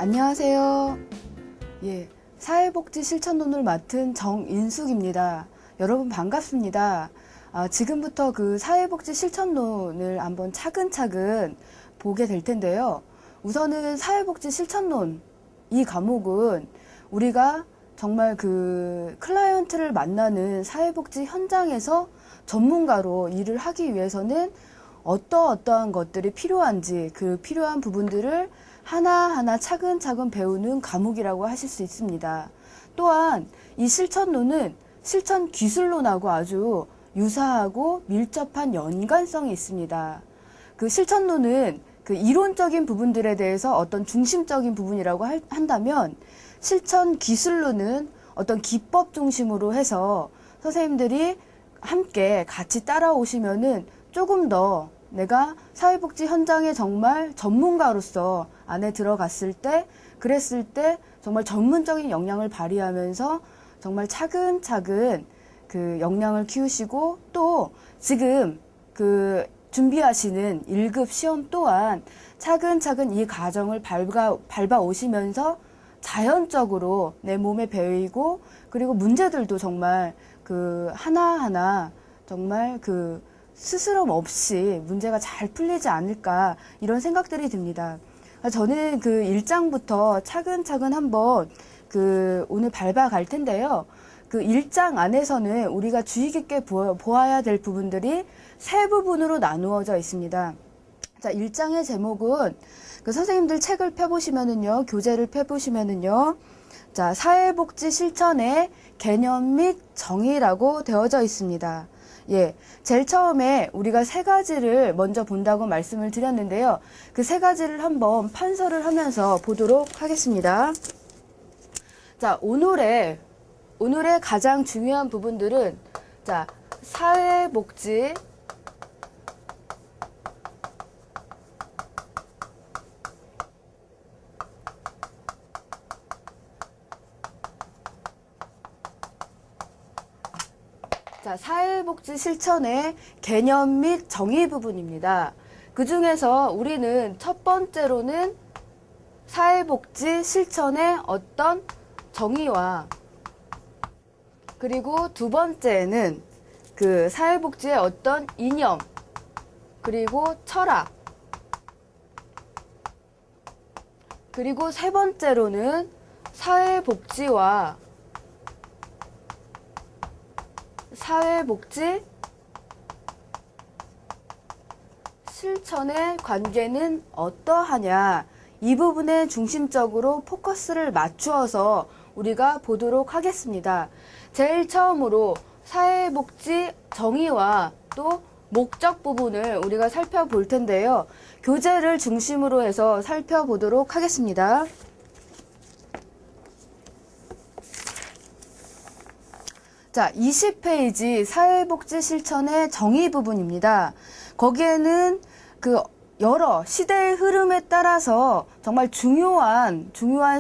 안녕하세요. 사회복지 실천론을 맡은 정인숙입니다. 여러분 반갑습니다. 지금부터 그 사회복지 실천론을 한번 차근차근 보게 될 텐데요. 우선은 사회복지 실천론, 이 과목은 우리가 정말 그 클라이언트를 만나는 사회복지 현장에서 전문가로 일을 하기 위해서는 어떠한 것들이 필요한지 그 필요한 부분들을 하나하나 차근차근 배우는 과목이라고 하실 수 있습니다. 또한 이 실천론은 실천 기술론하고 아주 유사하고 밀접한 연관성이 있습니다. 그 실천론은 그 이론적인 부분들에 대해서 어떤 중심적인 부분이라고 한다면 실천 기술론은 어떤 기법 중심으로 해서 선생님들이 함께 같이 따라오시면은 조금 더 내가 사회복지 현장에 정말 전문가로서 안에 들어갔을 때, 그랬을 때 정말 전문적인 역량을 발휘하면서 정말 차근차근 그 역량을 키우시고 또 지금 그 준비하시는 1급 시험 또한 차근차근 이 과정을 밟아 오시면서 자연적으로 내 몸에 배이고 그리고 문제들도 정말 그 하나하나 정말 그 스스럼 없이 문제가 잘 풀리지 않을까 이런 생각들이 듭니다. 저는 그 1장부터 차근차근 한번 그 오늘 밟아갈 텐데요. 그 1장 안에서는 우리가 주의 깊게 보아야 될 부분들이 세 부분으로 나누어져 있습니다. 자, 1장의 제목은 그 선생님들 책을 펴보시면은요, 교재를 펴보시면은요, 자, 사회복지 실천의 개념 및 정의라고 되어져 있습니다. 제일 처음에 우리가 세 가지를 먼저 본다고 말씀을 드렸는데요. 그 세 가지를 한번 판서를 하면서 보도록 하겠습니다. 자, 오늘의 가장 중요한 부분들은, 자, 사회복지 사회복지 실천의 개념 및 정의 부분입니다. 그 중에서 우리는 첫 번째로는 사회복지 실천의 어떤 정의와 그리고 두 번째는 그 사회복지의 어떤 이념 그리고 철학 그리고 세 번째로는 사회복지 실천의 관계는 어떠하냐, 이 부분에 중심적으로 포커스를 맞추어서 우리가 보도록 하겠습니다. 제일 처음으로 사회복지 정의와 또 목적 부분을 우리가 살펴볼 텐데요. 교재를 중심으로 해서 살펴보도록 하겠습니다. 자, 20페이지 사회복지 실천의 정의 부분입니다. 거기에는 그 여러 시대의 흐름에 따라서 정말 중요한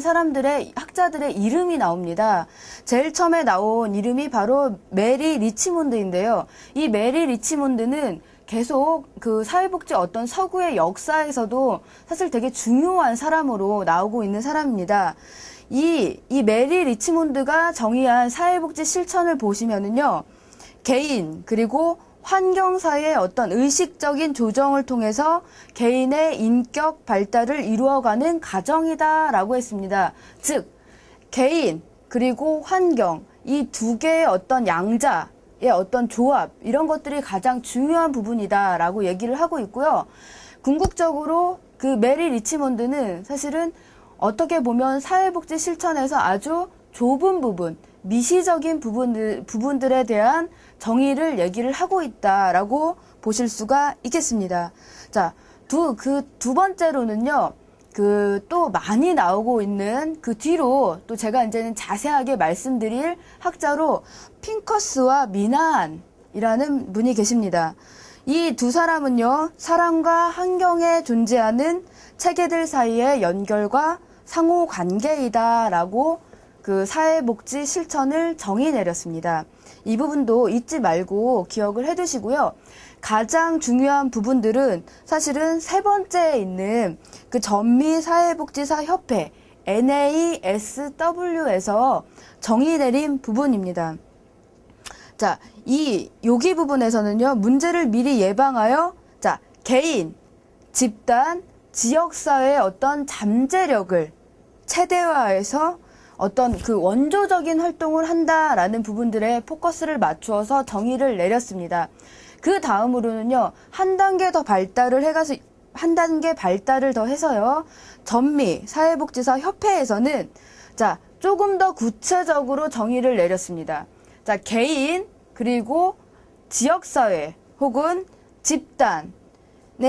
사람들의, 학자들의 이름이 나옵니다. 제일 처음에 나온 이름이 바로 메리 리치몬드인데요. 이 메리 리치몬드는 계속 그 사회복지 어떤 서구의 역사에서도 사실 되게 중요한 사람으로 나오고 있는 사람입니다. 이 메리 리치몬드가 정의한 사회복지 실천을 보시면은요, 개인 그리고 환경사회의 어떤 의식적인 조정을 통해서 개인의 인격 발달을 이루어가는 과정이다라고 했습니다. 즉, 개인 그리고 환경, 이 두 개의 어떤 양자의 어떤 조합, 이런 것들이 가장 중요한 부분이다라고 얘기를 하고 있고요. 궁극적으로 그 메리 리치몬드는 사실은 어떻게 보면 사회복지 실천에서 아주 좁은 부분, 미시적인 부분들에 대한 정의를 얘기를 하고 있다라고 보실 수가 있겠습니다. 자, 두 번째로는요, 그 또 많이 나오고 있는 그 뒤로 또 제가 이제는 자세하게 말씀드릴 학자로 핑커스와 미나한이라는 분이 계십니다. 이 두 사람은요, 사람과 환경에 존재하는 체계들 사이의 연결과 상호 관계이다라고 그 사회복지 실천을 정의 내렸습니다. 이 부분도 잊지 말고 기억을 해두시고요. 가장 중요한 부분들은 사실은 세 번째에 있는 그 전미사회복지사 협회, NASW에서 정의 내린 부분입니다. 자, 여기 부분에서는요, 문제를 미리 예방하여, 자, 개인, 집단, 지역사회의 어떤 잠재력을 최대화해서 어떤 그 원조적인 활동을 한다라는 부분들에 포커스를 맞추어서 정의를 내렸습니다. 그 다음으로는요, 한 단계 더 발달을 더 해서요, 전미 사회복지사 협회에서는 자, 조금 더 구체적으로 정의를 내렸습니다. 자, 개인, 그리고 지역사회, 혹은 집단의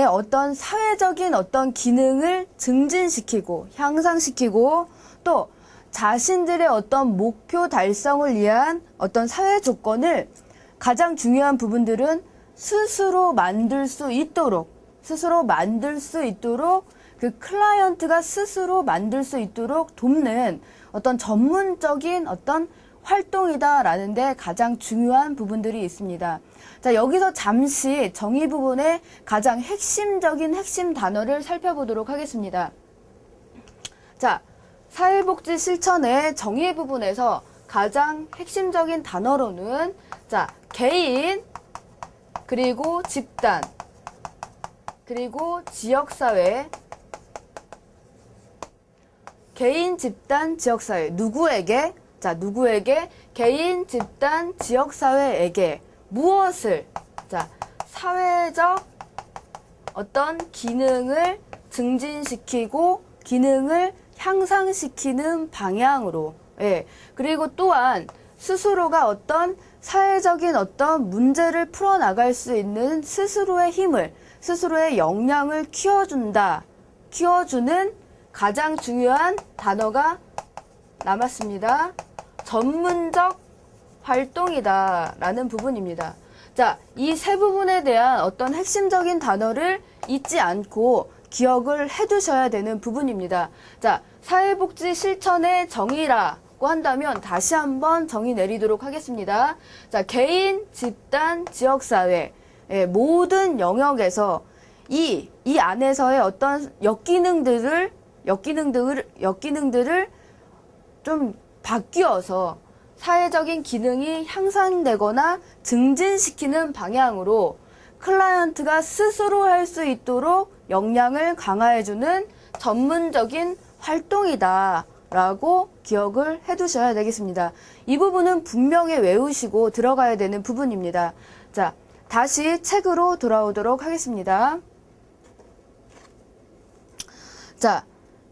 어떤 사회적인 어떤 기능을 증진시키고, 향상시키고, 또 자신들의 어떤 목표 달성을 위한 어떤 사회 조건을 가장 중요한 부분들은 스스로 만들 수 있도록 그 클라이언트가 스스로 만들 수 있도록 돕는 어떤 전문적인 어떤 활동이다라는 데 가장 중요한 부분들이 있습니다. 자, 여기서 잠시 정의 부분의 가장 핵심적인 핵심 단어를 살펴보도록 하겠습니다. 자, 사회복지 실천의 정의 부분에서 가장 핵심적인 단어로는 자, 개인, 그리고 집단, 그리고 지역사회, 개인, 집단, 지역사회, 누구에게? 자, 누구에게? 개인, 집단, 지역사회에게 무엇을? 자, 사회적 어떤 기능을 증진시키고 기능을 향상시키는 방향으로, 예. 그리고 또한 스스로가 어떤 사회적인 어떤 문제를 풀어나갈 수 있는 스스로의 힘을, 스스로의 역량을 키워주는 가장 중요한 단어가 남았습니다. 전문적 활동이다 라는 부분입니다. 자, 이 세 부분에 대한 어떤 핵심적인 단어를 잊지 않고 기억을 해두셔야 되는 부분입니다. 자, 사회복지 실천의 정의라고 한다면 다시 한번 정의 내리도록 하겠습니다. 자, 개인, 집단, 지역사회, 모든 영역에서 이 안에서의 어떤 역기능들을 좀 바뀌어서 사회적인 기능이 향상되거나 증진시키는 방향으로 클라이언트가 스스로 할 수 있도록 역량을 강화해주는 전문적인 활동이다 라고 기억을 해두셔야 되겠습니다. 이 부분은 분명히 외우시고 들어가야 되는 부분입니다. 자, 다시 책으로 돌아오도록 하겠습니다. 자,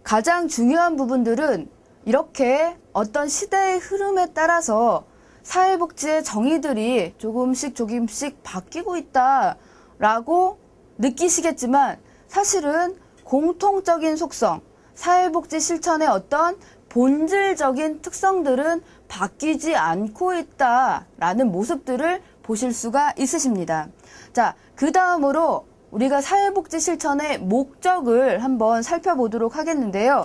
가장 중요한 부분들은 이렇게 어떤 시대의 흐름에 따라서 사회복지의 정의들이 조금씩 바뀌고 있다라고 느끼시겠지만 사실은 공통적인 속성, 사회복지 실천의 어떤 본질적인 특성들은 바뀌지 않고 있다라는 모습들을 보실 수가 있으십니다. 자, 그 다음으로 우리가 사회복지 실천의 목적을 한번 살펴보도록 하겠는데요.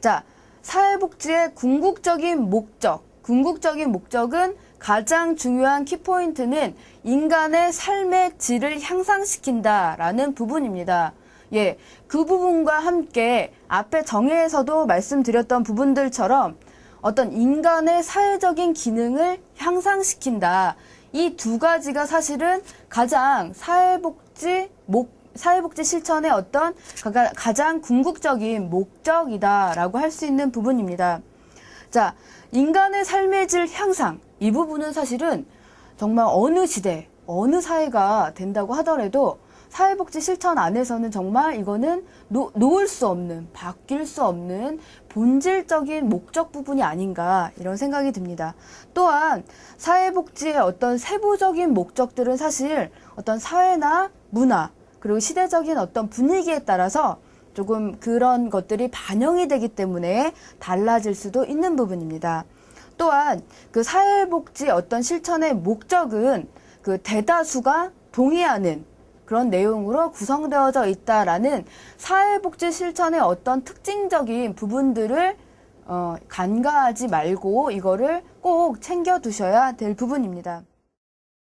자, 사회복지의 궁극적인 목적은 가장 중요한 키포인트는 인간의 삶의 질을 향상시킨다라는 부분입니다. 예, 그 부분과 함께 앞에 정의에서도 말씀드렸던 부분들처럼 어떤 인간의 사회적인 기능을 향상시킨다. 이 두 가지가 사실은 가장 사회복지 실천의 어떤 가장 궁극적인 목적이다라고 할 수 있는 부분입니다. 자, 인간의 삶의 질 향상. 이 부분은 사실은 정말 어느 시대, 어느 사회가 된다고 하더라도 사회복지 실천 안에서는 정말 이거는 놓을 수 없는, 바뀔 수 없는 본질적인 목적 부분이 아닌가 이런 생각이 듭니다. 또한 사회복지의 어떤 세부적인 목적들은 사실 어떤 사회나 문화 그리고 시대적인 어떤 분위기에 따라서 조금 그런 것들이 반영이 되기 때문에 달라질 수도 있는 부분입니다. 또한 그 사회복지 어떤 실천의 목적은 그 대다수가 동의하는 그런 내용으로 구성되어져 있다라는 사회복지 실천의 어떤 특징적인 부분들을 간과하지 말고 이거를 꼭 챙겨 두셔야 될 부분입니다.